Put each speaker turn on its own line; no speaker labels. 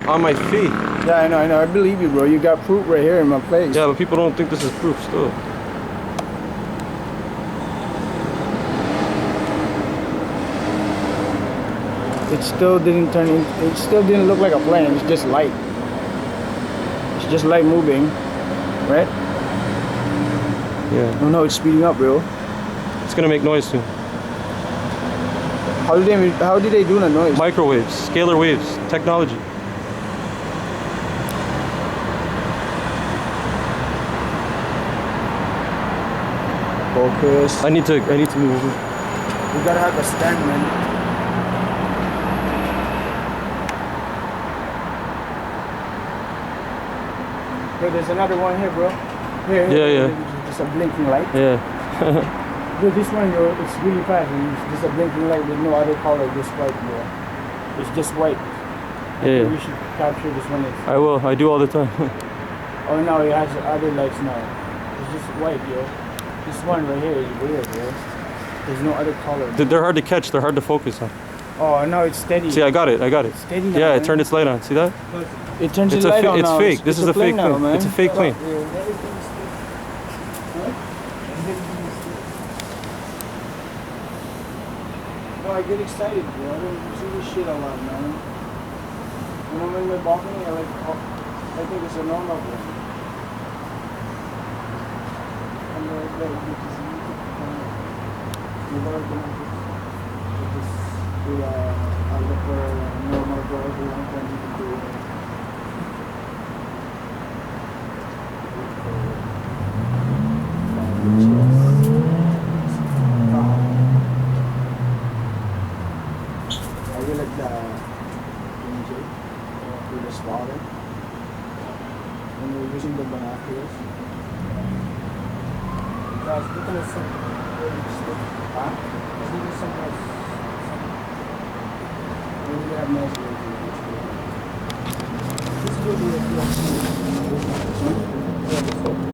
on my feet.
Yeah, I know. I believe you, bro. You got proof right here in my place.
Yeah, but people don't think this is proof still.
It still didn't turn in. It still didn't look like a plane. It's just light. It's just light moving, right?
Yeah.
Oh no, it's speeding up, bro.
It's gonna make noise soon.
How did they do the noise?
Microwaves, scalar waves, technology.
Focus.
I need to move over.
We gotta have a stand, man. Bro, there's another one here, bro. Here.
Yeah.
Just a blinking light.
Yeah.
Bro, this one, bro, it's really fast. It's just a blinking light with no other color, just white, bro. It's just white.
Yeah.
We should capture this one.
I will. I do all the time.
Oh no, it has other lights now. It's just white, yo. This one right here is weird, bro. There's no other color.
They're hard to catch. They're hard to focus on.
Oh, now it's steady.
See, I got it.
It's steady now,
Yeah,
man.
it turned its light on. See that?
It turns
It's
the light on
It's
now.
fake. This is a fake
now,
plane.
man.
It's a fake plane.
No, I get excited, bro. I don't see this shit a lot, man. When I'm in my balcony, I think it's a normal one. I'm like, I look for a normal girl who wants to do it. I really like the MJ with the spotter when we're using the binoculars. Guys, look at this. Huh? Look at something else. We really have nice views. This will be a